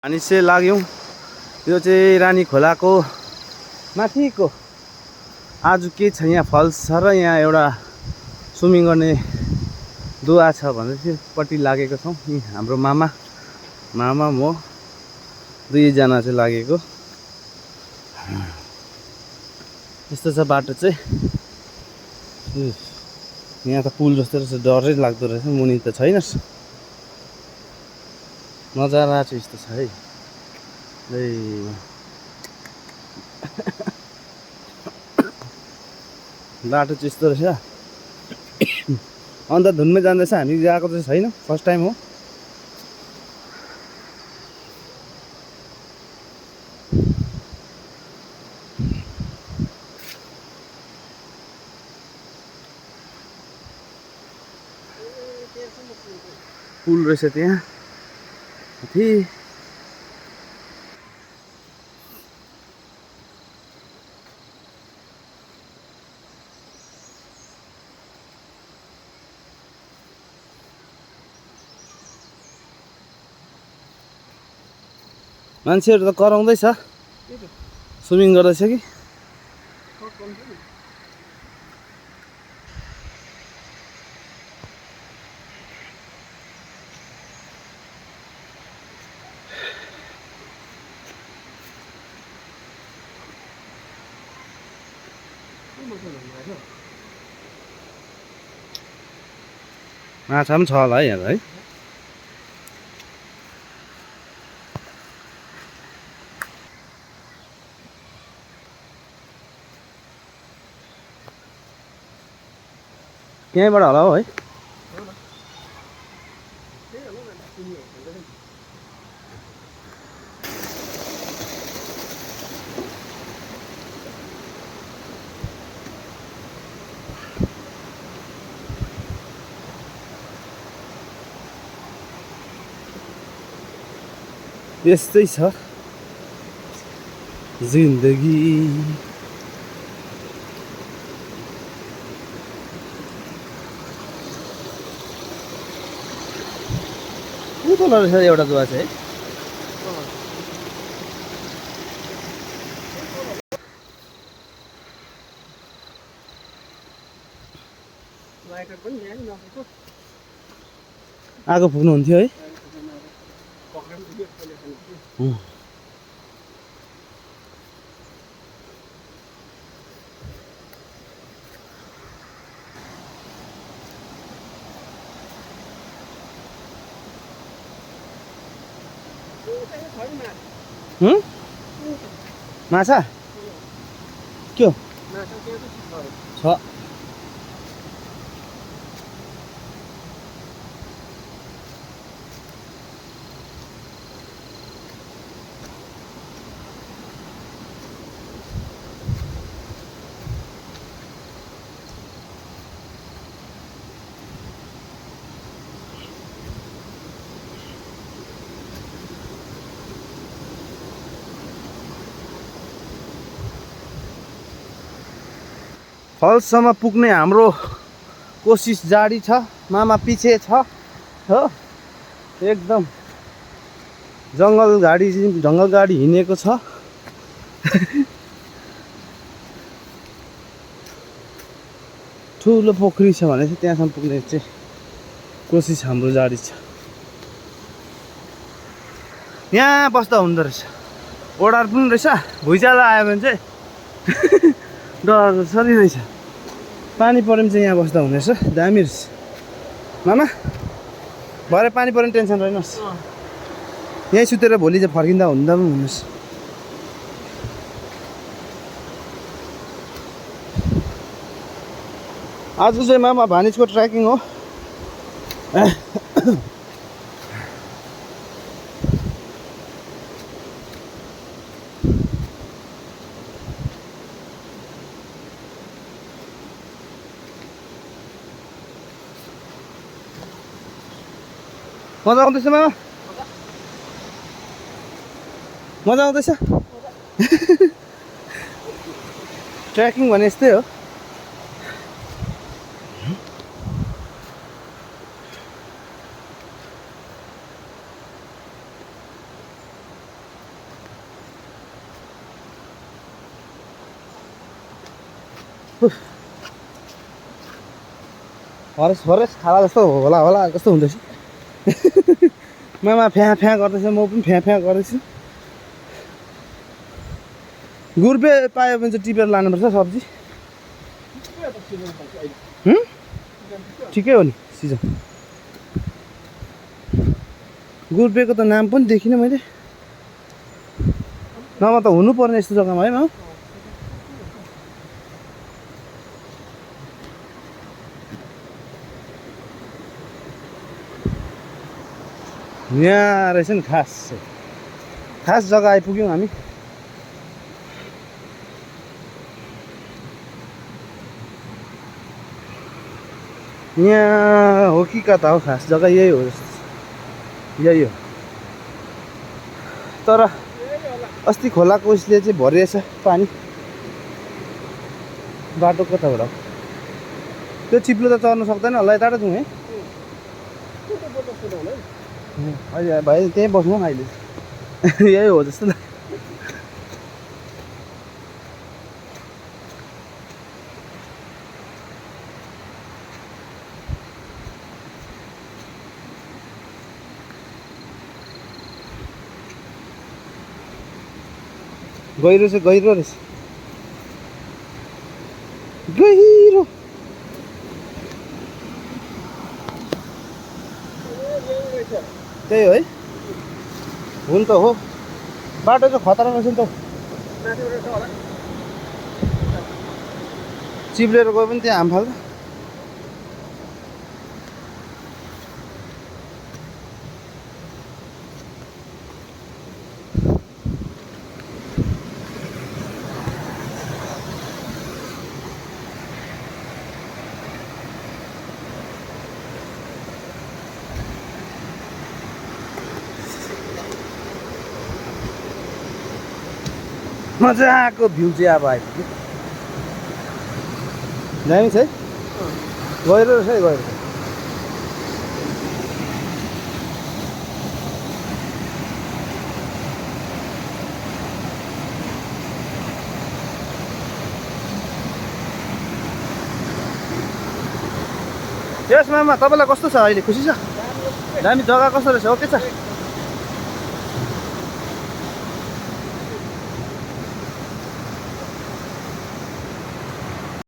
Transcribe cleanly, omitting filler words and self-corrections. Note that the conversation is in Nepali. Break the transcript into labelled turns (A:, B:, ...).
A: हामी चाहिँ लाग्यौँ। यो चाहिँ रानी खोलाको माथिको आज के छ यहाँ फल्स छ र यहाँ एउटा स्विमिङ गर्ने दुवा छ भनेर चाहिँ पट्टि लागेको छौँ। नि हाम्रो मामा म दुईजना चाहिँ लागेको। यस्तो छ बाटो चाहिँ। यहाँ त पुल जस्तो रहेछ, डरै लाग्दो रहेछ। मुनि त छैन, नजारा चाहिँ यस्तो छ है। बाटो चाहिँ यस्तो रहेछ। अन्त धुनमै जाँदैछ। हामी गएको चाहिँ छैन, फर्स्ट टाइम हो। पुल रहेछ त्यहाँ माथि। मान्छेहरू त कराउँदैछ, स्विमिङ गर्दैछ कि। माछा पनि छ होला है यहाँ है। यहीँबाट होला हो है। यस्तै छ जिन्दगी। उतल रहेछ एउटा दुवा चाहिँ। आगो पुग्नु हुन्थ्यो है। माछा के हो छ। फल्ससम्म पुग्ने हाम्रो कोसिस जारी छ। मामा पछि छ हो। एकदम जङ्गल गाडी हिँडेको छ। ठुलो पोखरी छ भने चाहिँ त्यहाँसम्म पुग्ने चाहिँ कोसिस हाम्रो जारी छ। यहाँ बस्दा हुँदो रहेछ, ओडार पनि रहेछ। भुइँचालो आयो भने चाहिँ डर सरी रहेछ। पानी पऱ्यो भने चाहिँ यहाँ बस्दा हुने रहेछ। दामी रहेछ मामा। भरे पानी पऱ्यो भने टेन्सन रहेनस्। यहीँ सुतेर भोलि चाहिँ फर्किँदा हुँदा पनि हुनुहोस्। आज चाहिँ मामा भानिजको ट्रेकिङ हो। मजा आउँदैछ मामा? मजा आउँदैछ? ट्रेकिङ भने यस्तै हो। फरेस्ट फरेस्ट खाला जस्तो होला होला जस्तो हुँदैछ मामा फ्या फ्या गर्दैछ म पनि फ्या फ्या गर्दैछु गुर्पे पायो भने चाहिँ टिपेर लानुपर्छ सब्जी ठिकै हो नि सिजन गुर्पेको त नाम पनि देखिनँ मैले नभए त हुनुपर्ने यस्तो जग्गामा है मामा यहाँ रहेछ नि खास जग्गा आइपुग्यौँ हामी यहाँ हो कि कता हो खास जग्गा यही हो जस्तो यही हो तर अस्ति खोलाको उसले चाहिँ भरिएछ पानी बाटो कताबाट त्यो चिप्लो त चढ्नु सक्दैन होला यताबाट जाउँ है अहिले भाइ त्यहीँ बस्नु अहिले यही हो जस्तो लाग्यो गहिरो चाहिँ गहिरो रहेछ गहिरो त्यही हो है हुन त हो बाटो चाहिँ खतरा रहेछ नि त चिप्लेर गयो पनि त्यहाँ हाम फाल्छ मजाको भ्यू चाहिँ अब आइपुग्यो दामी छ है गहिरो रहेछ है गहिरो यस मामा तपाईँलाई कस्तो छ अहिले खुसी छ दामी जग्गा कस्तो रहेछ ओके छ